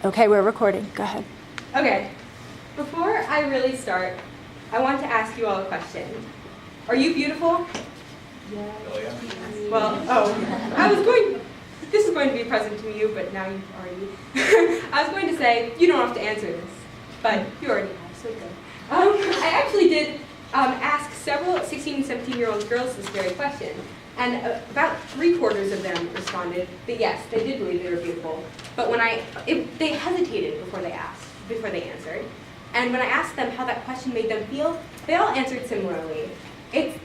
Okay, we're recording. Go ahead. Okay, before I really start, I want to ask you all a question. Are you beautiful? Yeah. Oh, yeah. Well, this is going to be a present to you, but now you've already, I was going to say, you don't have to answer this, but you already have, so good. I actually did ask several 16 and 17-year-old girls this very question, and about 3/4 of them responded that yes, they did believe they were beautiful, but when they hesitated before they answered, and when I asked them how that question made them feel, they all answered similarly.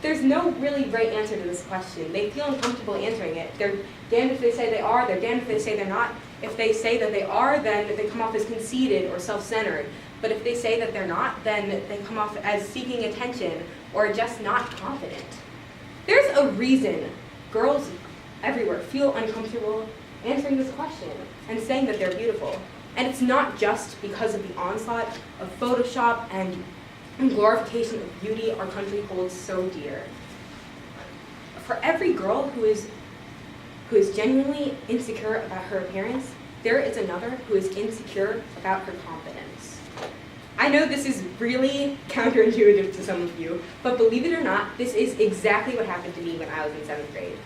There's no really right answer to this question. They feel uncomfortable answering it. They're damned if they say they are, they're damned if they say they're not. If they say that they are, then they come off as conceited or self-centered. But if they say that they're not, then they come off as seeking attention or just not confident. There's a reason girls everywhere feel uncomfortable answering this question and saying that they're beautiful. And it's not just because of the onslaught of Photoshop and glorification of beauty our country holds so dear. For every girl who is genuinely insecure about her appearance, there is another who is insecure about her confidence. I know this is really counterintuitive to some of you, but believe it or not, this is exactly what happened to me when I was in 7th grade.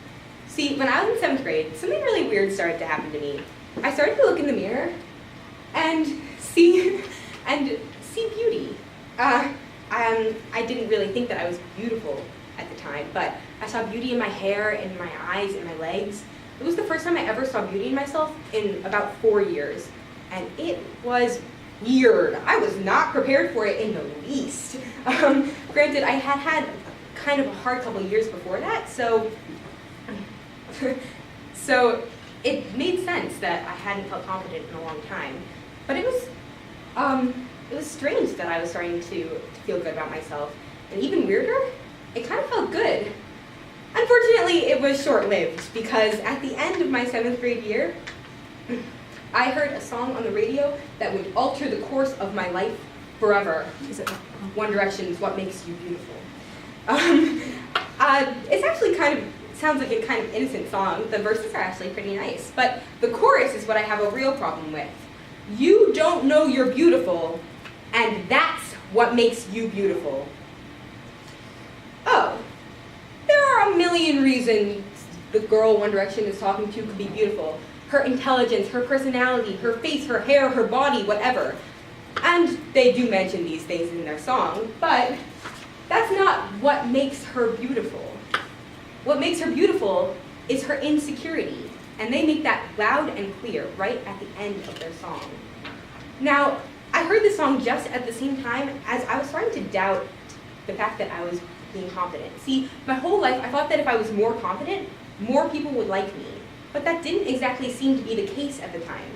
See, when I was in 7th grade, something really weird started to happen to me. I started to look in the mirror and see beauty. I didn't really think that I was beautiful at the time, but I saw beauty in my hair, in my eyes, in my legs. It was the first time I ever saw beauty in myself in about 4 years, and it was weird. I was not prepared for it in the least. Granted, I had kind of a hard couple of years before that, so it made sense that I hadn't felt confident in a long time. But it was strange that I was starting to feel good about myself. And even weirder, it kind of felt good. Unfortunately, it was short-lived because at the end of my 7th grade year, I heard a song on the radio that would alter the course of my life forever. Is it One Direction's What Makes You Beautiful? It's actually sounds like a kind of innocent song. The verses are actually pretty nice, but the chorus is what I have a real problem with. You don't know you're beautiful, and that's what makes you beautiful. Oh, there are a million reasons the girl One Direction is talking to could be beautiful. Her intelligence, her personality, her face, her hair, her body, whatever. And they do mention these things in their song, but that's not what makes her beautiful. What makes her beautiful is her insecurity, and they make that loud and clear right at the end of their song. Now, I heard this song just at the same time as I was starting to doubt the fact that I was being confident. See, my whole life I thought that if I was more confident, more people would like me. But that didn't exactly seem to be the case at the time.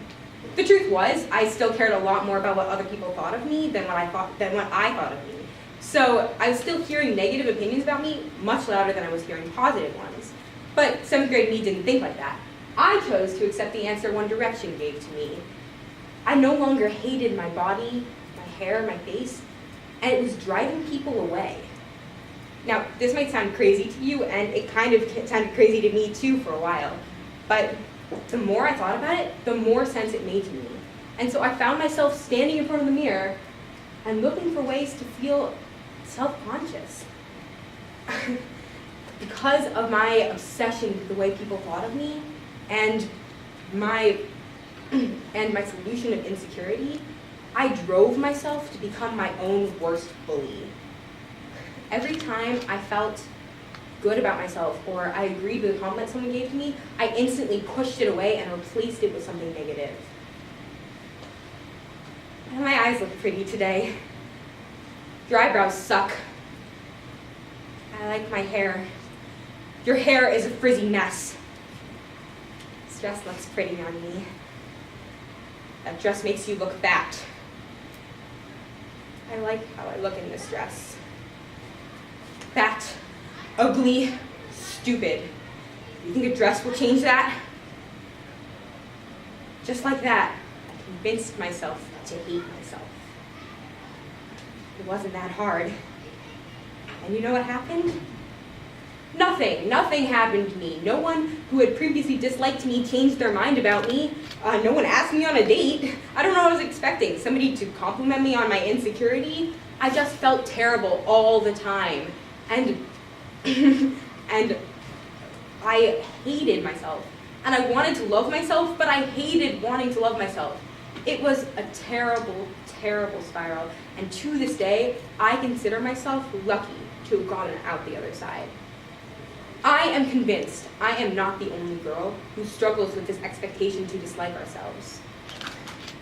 The truth was, I still cared a lot more about what other people thought of me than what I thought of me. So I was still hearing negative opinions about me much louder than I was hearing positive ones. But 7th grade me didn't think like that. I chose to accept the answer One Direction gave to me. I no longer hated my body, my hair, my face, and it was driving people away. Now, this might sound crazy to you, and it kind of sounded crazy to me too for a while. But the more I thought about it, the more sense it made to me. And so I found myself standing in front of the mirror and looking for ways to feel self-conscious. Because of my obsession with the way people thought of me and my solution of insecurity, I drove myself to become my own worst bully. Every time I felt good about myself or I agreed with a compliment someone gave to me, I instantly pushed it away and replaced it with something negative. And my eyes look pretty today. Your eyebrows suck. I like my hair. Your hair is a frizzy mess. This dress looks pretty on me. That dress makes you look fat. I like how I look in this dress. Fat, ugly, stupid. You think a dress will change that? Just like that, I convinced myself to hate myself. It wasn't that hard. And you know what happened? Nothing happened to me. No one who had previously disliked me changed their mind about me. No one asked me on a date. I don't know what I was expecting. Somebody to compliment me on my insecurity. I just felt terrible all the time. And, and I hated myself. And I wanted to love myself, but I hated wanting to love myself. It was a terrible, terrible spiral. And to this day, I consider myself lucky to have gotten out the other side. I am convinced I am not the only girl who struggles with this expectation to dislike ourselves.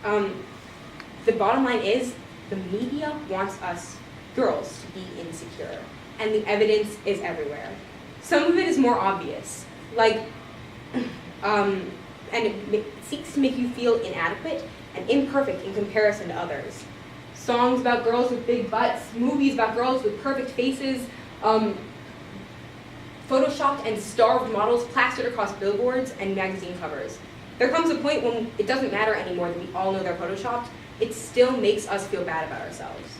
The bottom line is, the media wants us girls to be insecure, and the evidence is everywhere. Some of it is more obvious, like, and it seeks to make you feel inadequate and imperfect in comparison to others. Songs about girls with big butts, movies about girls with perfect faces, photoshopped and starved models plastered across billboards and magazine covers. There comes a point when it doesn't matter anymore that we all know they're photoshopped. It still makes us feel bad about ourselves.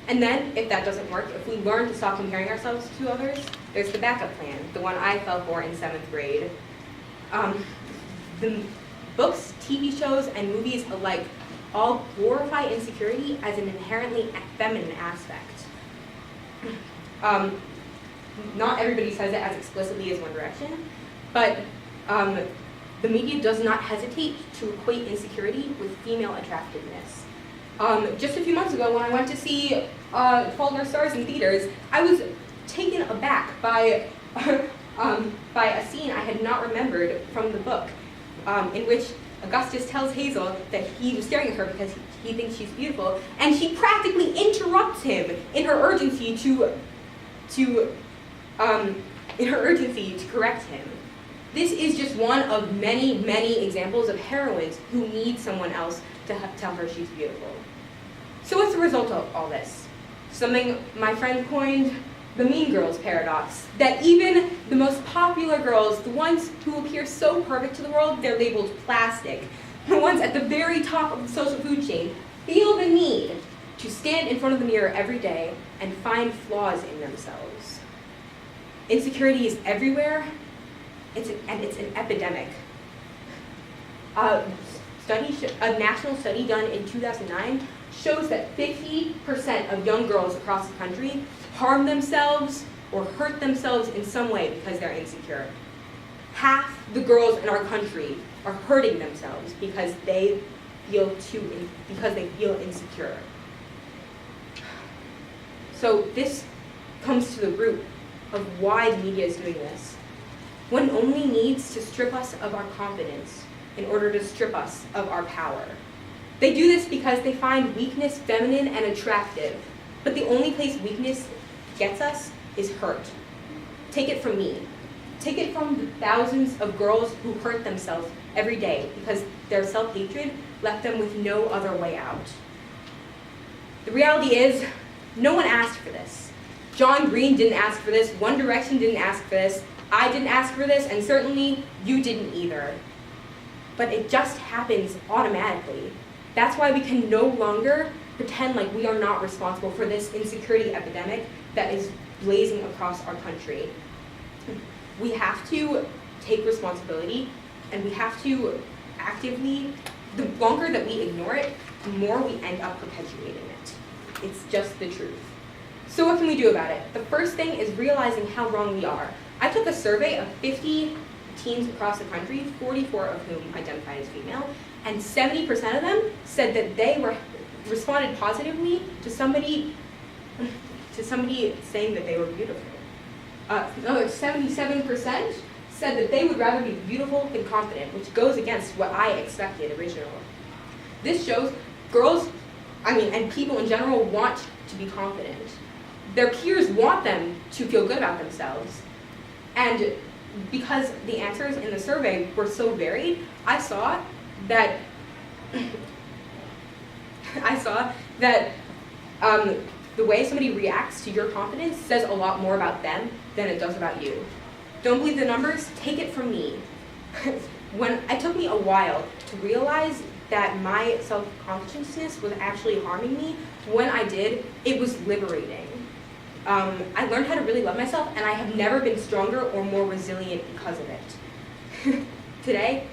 And then, if that doesn't work, if we learn to stop comparing ourselves to others, there's the backup plan, the one I fell for in 7th grade. The books, TV shows, and movies alike all glorify insecurity as an inherently feminine aspect. Not everybody says it as explicitly as One Direction, but the media does not hesitate to equate insecurity with female attractiveness. Just a few months ago, when I went to see Fault in Our Stars in theaters, I was taken aback by a scene I had not remembered from the book, in which Augustus tells Hazel that he was staring at her because he thinks she's beautiful, and she practically interrupts him in her urgency to correct him. This is just one of many, many examples of heroines who need someone else to tell her she's beautiful. So what's the result of all this? Something my friend coined the Mean Girls paradox, that even the most popular girls, the ones who appear so perfect to the world, they're labeled plastic, the ones at the very top of the social food chain, feel the need to stand in front of the mirror every day and find flaws in themselves. Insecurity is everywhere, and it's an epidemic. A national study done in 2009 shows that 50% of young girls across the country harm themselves or hurt themselves in some way because they're insecure. Half the girls in our country are hurting themselves because they feel insecure. So this comes to the root of why the media is doing this. One only needs to strip us of our confidence in order to strip us of our power. They do this because they find weakness feminine and attractive, but the only place weakness gets us is hurt. Take it from me. Take it from the thousands of girls who hurt themselves every day because their self-hatred left them with no other way out. The reality is, no one asked for this. John Green didn't ask for this, One Direction didn't ask for this, I didn't ask for this, and certainly you didn't either. But it just happens automatically. That's why we can no longer pretend like we are not responsible for this insecurity epidemic that is blazing across our country. We have to take responsibility, and we have to actively, the longer that we ignore it, the more we end up perpetuating it. It's just the truth. So what can we do about it? The first thing is realizing how wrong we are. I took a survey of 50 teens across the country, 44 of whom identified as female, and 70% of them said that they responded positively to somebody saying that they were beautiful. Another 77% said that they would rather be beautiful than confident, which goes against what I expected originally. This shows girls, and people in general want to be confident. Their peers want them to feel good about themselves. And because the answers in the survey were so varied, I saw that the way somebody reacts to your confidence says a lot more about them than it does about you. Don't believe the numbers? Take it from me. It took me a while to realize that my self-consciousness was actually harming me. When I did, it was liberating. I learned how to really love myself, and I have never been stronger or more resilient because of it. Today,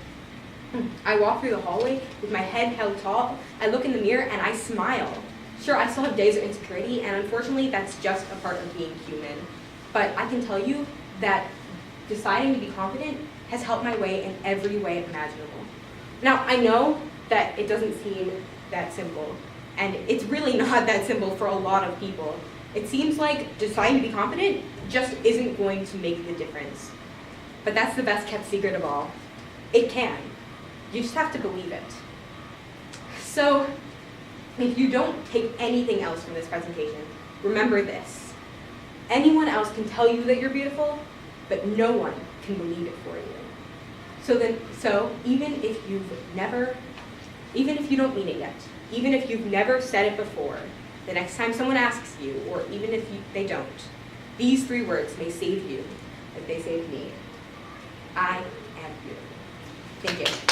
I walk through the hallway with my head held tall. I look in the mirror and I smile. Sure, I still have days of insecurity, and unfortunately, that's just a part of being human. But I can tell you that deciding to be confident has helped my way in every way imaginable. Now, I know that it doesn't seem that simple, and it's really not that simple for a lot of people. It seems like deciding to be confident just isn't going to make the difference. But that's the best kept secret of all. It can. You just have to believe it. So, if you don't take anything else from this presentation, remember this. Anyone else can tell you that you're beautiful, but no one can believe it for you. So even if you don't mean it yet, even if you've never said it before, the next time someone asks you, or even if they don't, these 3 words may save you, like they saved me. I am beautiful. Thank you.